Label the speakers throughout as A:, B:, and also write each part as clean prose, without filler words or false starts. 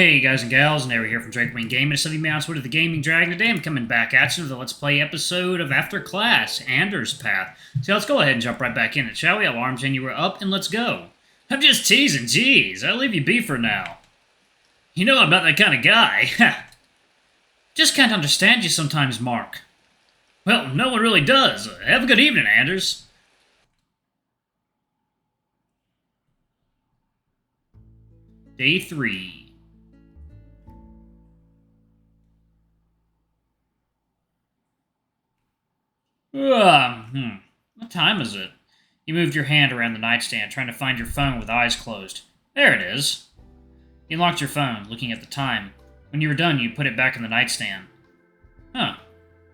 A: Hey guys and gals, Nary here from Drake Wing Gaming. It's Sunny Mounts with the Gaming Dragon. Today I'm coming back at you with a Let's Play episode of After Class, Anders Path. So let's go ahead and jump right back in it, shall we? Alarms and you were up, and let's go. I'm just teasing, jeez. I'll leave you be for now. You know I'm not that kind of guy. Just can't understand you sometimes, Mark. Well, no one really does. Have a good evening, Anders. Day 3. What time is it? You moved your hand around the nightstand, trying to find your phone with eyes closed. There it is. You unlocked your phone, looking at the time. When you were done, you put it back in the nightstand. Huh.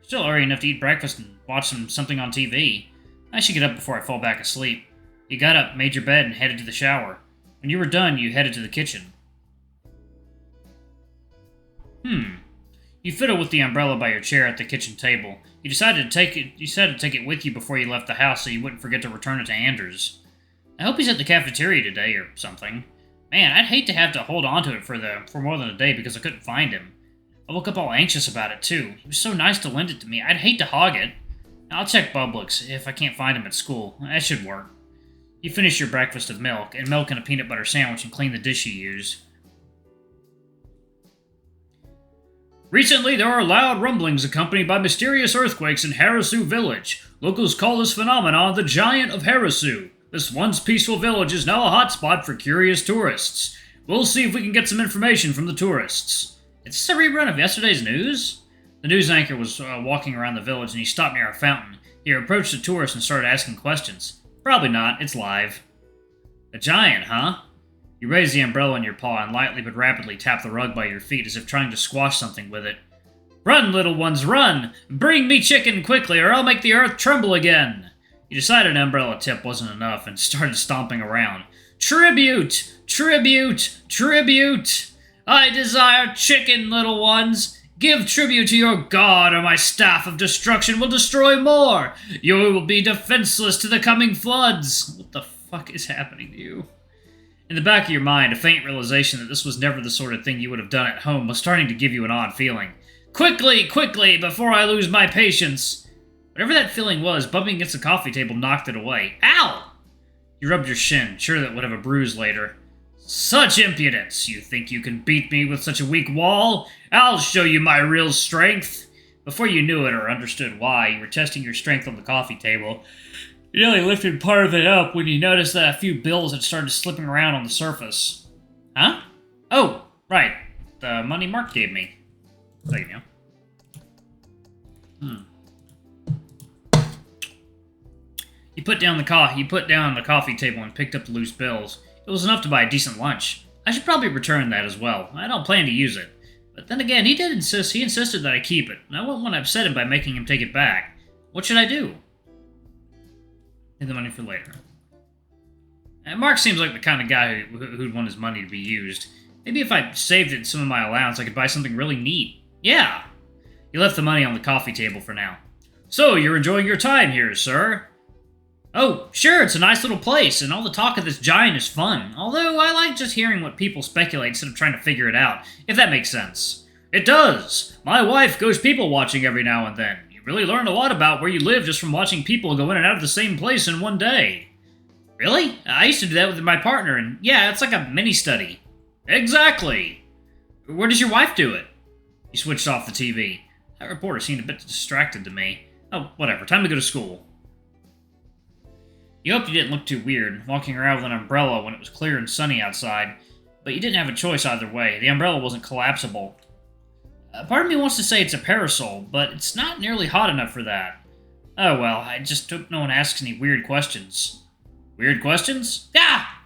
A: Still early enough to eat breakfast and watch something on TV. I should get up before I fall back asleep. You got up, made your bed, and headed to the shower. When you were done, you headed to the kitchen. You fiddled with the umbrella by your chair at the kitchen table. You decided to take it with you before you left the house so you wouldn't forget to return it to Anders. I hope he's at the cafeteria today or something. Man, I'd hate to have to hold on to it for more than a day because I couldn't find him. I woke up all anxious about it too. He was so nice to lend it to me. I'd hate to hog it. I'll check Publix if I can't find him at school. That should work. You finish your breakfast of milk and a peanut butter sandwich and clean the dish you used. Recently, there are loud rumblings accompanied by mysterious earthquakes in Harasu Village. Locals call this phenomenon the Giant of Harasu. This once peaceful village is now a hotspot for curious tourists. We'll see if we can get some information from the tourists. Is this a rerun of yesterday's news? The news anchor was walking around the village and he stopped near a fountain. He approached the tourists and started asking questions. Probably not, it's live. A giant, huh? You raise the umbrella in your paw and lightly but rapidly tap the rug by your feet as if trying to squash something with it. Run, little ones, run! Bring me chicken quickly or I'll make the earth tremble again! You decided an umbrella tip wasn't enough and started stomping around. Tribute! Tribute! Tribute! I desire chicken, little ones! Give tribute to your god or my staff of destruction will destroy more! You will be defenseless to the coming floods! What the fuck is happening to you? In the back of your mind, a faint realization that this was never the sort of thing you would have done at home was starting to give you an odd feeling. Quickly, quickly, before I lose my patience! Whatever that feeling was, bumping against the coffee table knocked it away. Ow! You rubbed your shin, sure that would have a bruise later. Such impudence! You think you can beat me with such a weak wall? I'll show you my real strength! Before you knew it or understood why, you were testing your strength on the coffee table. You nearly lifted part of it up when you noticed that a few bills had started slipping around on the surface. Huh? Oh, right. The money Mark gave me. Thank you. You put down the coffee table and picked up the loose bills. It was enough to buy a decent lunch. I should probably return that as well. I don't plan to use it. But then again, he insisted that I keep it, and I wouldn't want to upset him by making him take it back. What should I do? Save the money for later. And Mark seems like the kind of guy who'd want his money to be used. Maybe if I saved it in some of my allowance, I could buy something really neat. Yeah! He left the money on the coffee table for now. So, you're enjoying your time here, sir? Oh, sure, it's a nice little place, and all the talk of this giant is fun. Although, I like just hearing what people speculate instead of trying to figure it out, if that makes sense. It does! My wife goes people-watching every now and then. Really learned a lot about where you live just from watching people go in and out of the same place in one day. Really? I used to do that with my partner, and yeah, it's like a mini-study. Exactly! Where does your wife do it? He switched off the TV. That reporter seemed a bit distracted to me. Oh, whatever, time to go to school. You hoped you didn't look too weird, walking around with an umbrella when it was clear and sunny outside, but you didn't have a choice either way. The umbrella wasn't collapsible. Part of me wants to say it's a parasol, but it's not nearly hot enough for that. Oh well, I just hope no one asks any weird questions. Weird questions? Ah!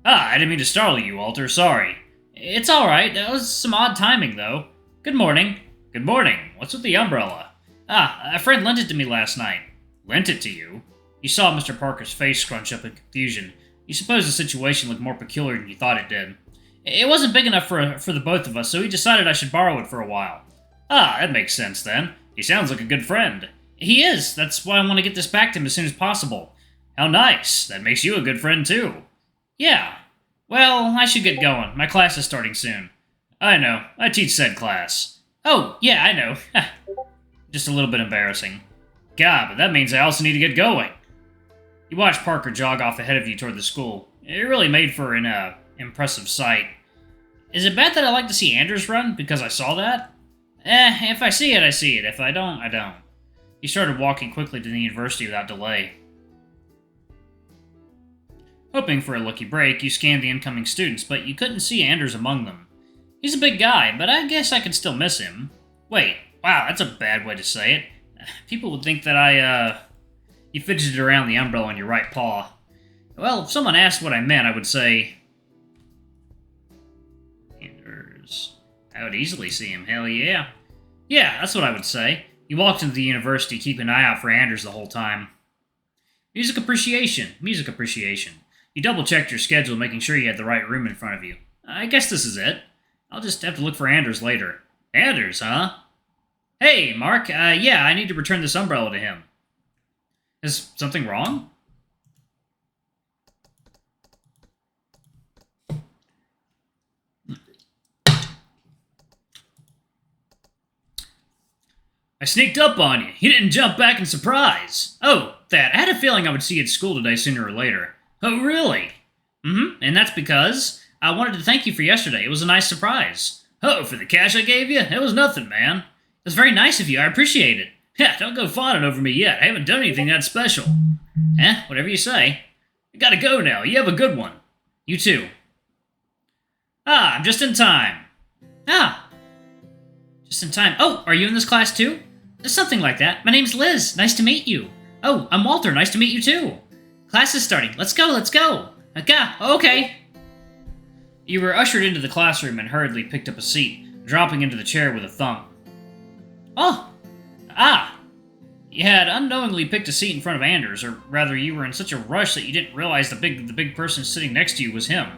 A: I didn't mean to startle you, Walter, sorry. It's alright, that was some odd timing, though. Good morning. Good morning. What's with the umbrella? A friend lent it to me last night. Lent it to you? You saw Mr. Parker's face scrunch up in confusion. You suppose the situation looked more peculiar than you thought it did. It wasn't big enough for the both of us, so he decided I should borrow it for a while. That makes sense then. He sounds like a good friend. He is. That's why I want to get this back to him as soon as possible. How nice. That makes you a good friend, too. Yeah. Well, I should get going. My class is starting soon. I know. I teach said class. Oh, yeah, I know. Just a little bit embarrassing. God, but that means I also need to get going. You watch Parker jog off ahead of you toward the school. It really made for an impressive sight. Is it bad that I like to see Anders run because I saw that? If I see it, I see it. If I don't, I don't. You started walking quickly to the university without delay. Hoping for a lucky break, you scanned the incoming students, but you couldn't see Anders among them. He's a big guy, but I guess I could still miss him. Wait, wow, that's a bad way to say it. People would think that You fidgeted around the umbrella on your right paw. Well, if someone asked what I meant, I would say... Anders... I would easily see him, hell yeah. Yeah, that's what I would say. You walked into the university, keeping an eye out for Anders the whole time. Music appreciation. You double-checked your schedule, making sure you had the right room in front of you. I guess this is it. I'll just have to look for Anders later. Anders, huh? Hey, Mark, yeah, I need to return this umbrella to him. Is something wrong? I sneaked up on you. You didn't jump back in surprise. Oh, that. I had a feeling I would see you at school today sooner or later. Oh, really? And that's because I wanted to thank you for yesterday. It was a nice surprise. Oh, for the cash I gave you? It was nothing, man. It was very nice of you. I appreciate it. Yeah, don't go fawning over me yet. I haven't done anything that special. Whatever you say. I gotta go now. You have a good one. You too. I'm just in time. Just in time. Oh, are you in this class too? Something like that. My name's Liz. Nice to meet you. Oh, I'm Walter. Nice to meet you too. Class is starting. Let's go. Okay. You were ushered into the classroom and hurriedly picked up a seat, dropping into the chair with a thump. You had unknowingly picked a seat in front of Anders, or rather, you were in such a rush that you didn't realize the big person sitting next to you was him.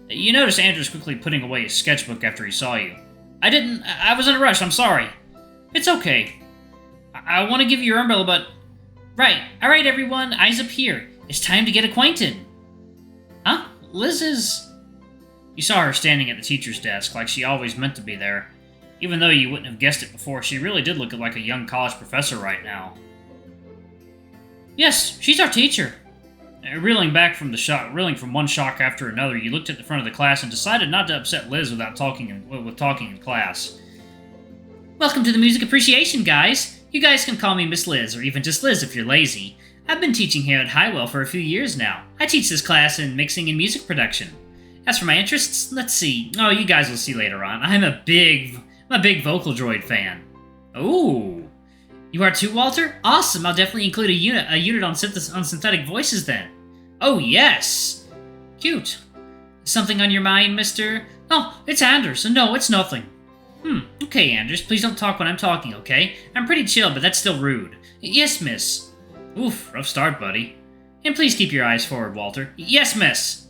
A: You noticed Anders quickly putting away his sketchbook after he saw you. I was in a rush, I'm sorry. It's okay. I want to give you your umbrella, but... Right, alright everyone, eyes up here. It's time to get acquainted. Huh? Liz is... You saw her standing at the teacher's desk, like she always meant to be there. Even though you wouldn't have guessed it before, she really did look like a young college professor right now. Yes, she's our teacher. Reeling from one shock after another, you looked at the front of the class and decided not to upset Liz without talking in class. Welcome to the music appreciation, guys. You guys can call me Miss Liz, or even just Liz if you're lazy. I've been teaching here at Highwell for a few years now. I teach this class in mixing and music production. As for my interests, let's see. Oh, you guys will see later on. I'm a big Vocal Droid fan. Oh, you are too, Walter? Awesome. I'll definitely include a unit on synthetic voices then. Oh yes, cute. Something on your mind, Mister? Oh, it's Anders. No, it's nothing. Okay, Anders. Please don't talk when I'm talking, okay? I'm pretty chill, but that's still rude. Yes, miss. Oof, rough start, buddy. And please keep your eyes forward, Walter. Yes, miss.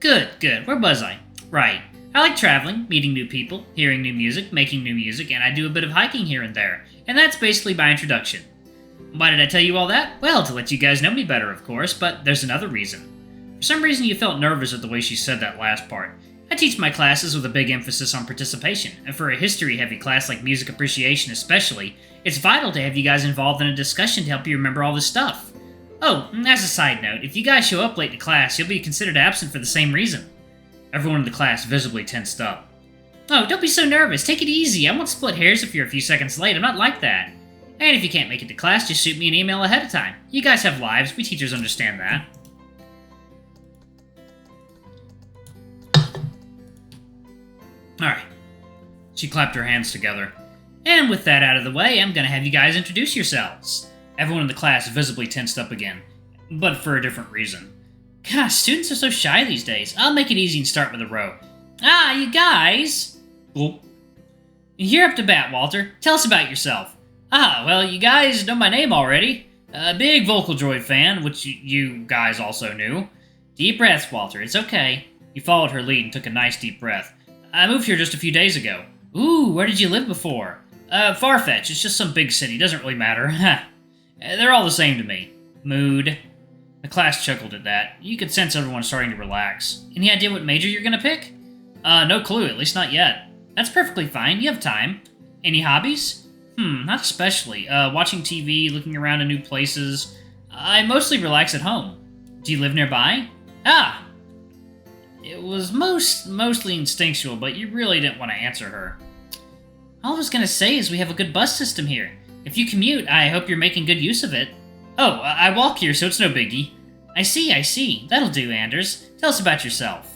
A: Good. Where was I? Right. I like traveling, meeting new people, hearing new music, making new music, and I do a bit of hiking here and there. And that's basically my introduction. Why did I tell you all that? Well, to let you guys know me better, of course, but there's another reason. For some reason you felt nervous at the way she said that last part. I teach my classes with a big emphasis on participation, and for a history-heavy class like music appreciation especially, it's vital to have you guys involved in a discussion to help you remember all this stuff. Oh, as a side note, if you guys show up late to class, you'll be considered absent for the same reason. Everyone in the class visibly tensed up. Oh, don't be so nervous. Take it easy. I won't split hairs if you're a few seconds late. I'm not like that. And if you can't make it to class, just shoot me an email ahead of time. You guys have lives. We teachers understand that. Alright. She clapped her hands together. And with that out of the way, I'm gonna have you guys introduce yourselves. Everyone in the class visibly tensed up again, but for a different reason. Gosh, students are so shy these days. I'll make it easy and start with a row. You guys! Well, you're up to bat, Walter. Tell us about yourself. Well, you guys know my name already. A big Vocal Droid fan, which you guys also knew. Deep breaths, Walter. It's okay. You followed her lead and took a nice deep breath. I moved here just a few days ago. Ooh, where did you live before? Farfetch. It's just some big city. Doesn't really matter. They're all the same to me. Mood. The class chuckled at that. You could sense everyone starting to relax. Any idea what major you're gonna pick? No clue, at least not yet. That's perfectly fine. You have time. Any hobbies? Not especially. Watching TV, looking around in new places. I mostly relax at home. Do you live nearby? Ah! It was mostly instinctual, but you really didn't want to answer her. All I was gonna say is we have a good bus system here. If you commute, I hope you're making good use of it. Oh, I walk here, so it's no biggie. I see. That'll do, Anders. Tell us about yourself.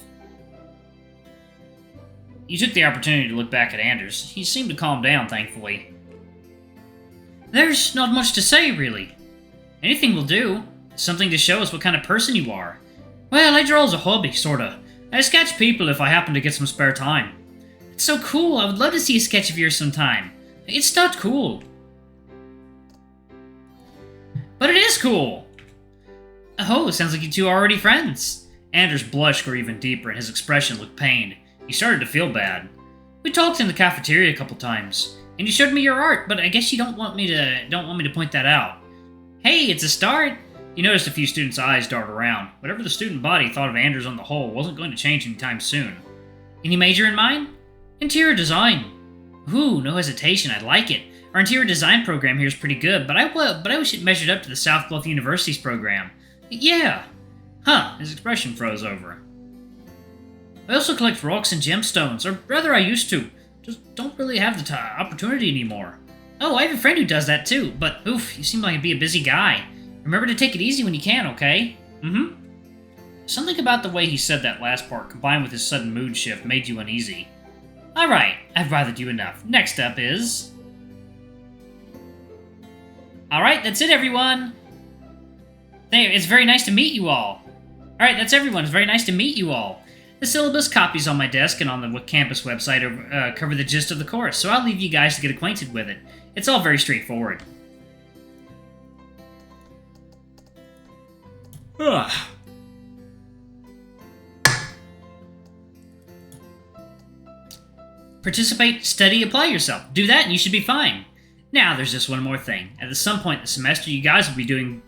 A: You took the opportunity to look back at Anders. He seemed to calm down, thankfully. There's not much to say, really. Anything will do. Something to show us what kind of person you are. Well, I draw as a hobby, sorta. I sketch people if I happen to get some spare time. It's so cool. I would love to see a sketch of yours sometime. It's not cool. But it is cool! Oh, sounds like you two are already friends. Anders' blush grew even deeper and his expression looked pained. He started to feel bad. We talked in the cafeteria a couple times, and you showed me your art, but I guess you don't want me to point that out. Hey, it's a start! You noticed a few students' eyes dart around. Whatever the student body thought of Anders on the whole wasn't going to change anytime soon. Any major in mind? Interior design. Ooh, no hesitation, I like it. Our interior design program here is pretty good, but I wish it measured up to the South Bluff University's program. Yeah. Huh, his expression froze over. I also collect rocks and gemstones, or rather I used to. Just don't really have the opportunity anymore. Oh, I have a friend who does that too, but oof, you seem like you'd be a busy guy. Remember to take it easy when you can, okay? Something about the way he said that last part, combined with his sudden mood shift, made you uneasy. Alright, I've bothered you enough. Next up is... Alright, that's it, everyone! It's very nice to meet you all. Alright, that's everyone. It's very nice to meet you all. The syllabus copies on my desk and on the campus website cover the gist of the course, so I'll leave you guys to get acquainted with it. It's all very straightforward. Ugh. Participate, study, apply yourself. Do that and you should be fine. Now, there's just one more thing. At some point in the semester, you guys will be doing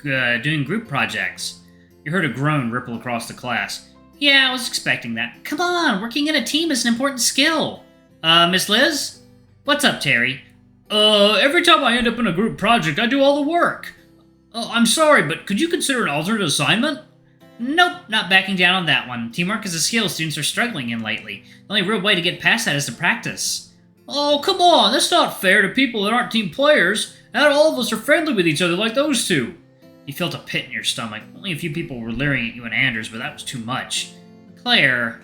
A: group projects. You heard a groan ripple across the class. Yeah, I was expecting that. Come on, working in a team is an important skill. Miss Liz? What's up, Terry? Every time I end up in a group project, I do all the work. I'm sorry, but could you consider an alternate assignment? Nope, not backing down on that one. Teamwork is a skill students are struggling in lately. The only real way to get past that is to practice. Oh, come on, that's not fair to people that aren't team players. Not all of us are friendly with each other like those two. You felt a pit in your stomach. Only a few people were leering at you and Anders, but that was too much. Claire...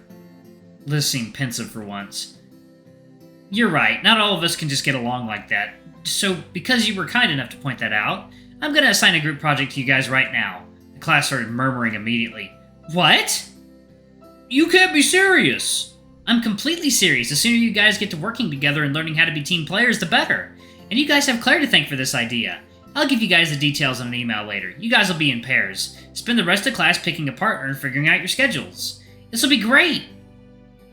A: Liz seemed pensive for once. You're right, not all of us can just get along like that. So, because you were kind enough to point that out, I'm gonna assign a group project to you guys right now. The class started murmuring immediately. What? You can't be serious! I'm completely serious. The sooner you guys get to working together and learning how to be team players, the better. And you guys have Claire to thank for this idea. I'll give you guys the details in an email later. You guys will be in pairs. Spend the rest of class picking a partner and figuring out your schedules. This will be great!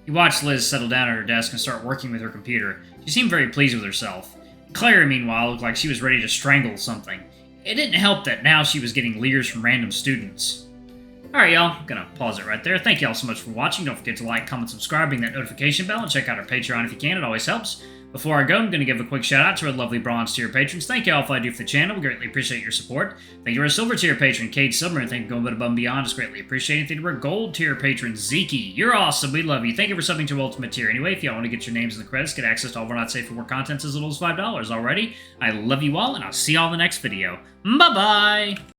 A: You watched Liz settle down at her desk and start working with her computer. She seemed very pleased with herself. Claire, meanwhile, looked like she was ready to strangle something. It didn't help that now she was getting leers from random students. Alright, y'all. I'm gonna pause it right there. Thank y'all so much for watching. Don't forget to like, comment, subscribe, ring that notification bell, and check out our Patreon if you can. It always helps. Before I go, I'm gonna give a quick shout out to our lovely bronze tier patrons. Thank y'all for all I do for the channel. We greatly appreciate your support. Thank you to our silver tier patron, Cade Silver, and thank you for going above and beyond. It's greatly appreciated. Thank you to our gold tier patron, Zeke. You're awesome. We love you. Thank you for subbing to ultimate tier. Anyway, if y'all want to get your names in the credits, get access to all of our not safe for work contents as little as $5 already. I love you all, and I'll see y'all in the next video. Bye-bye!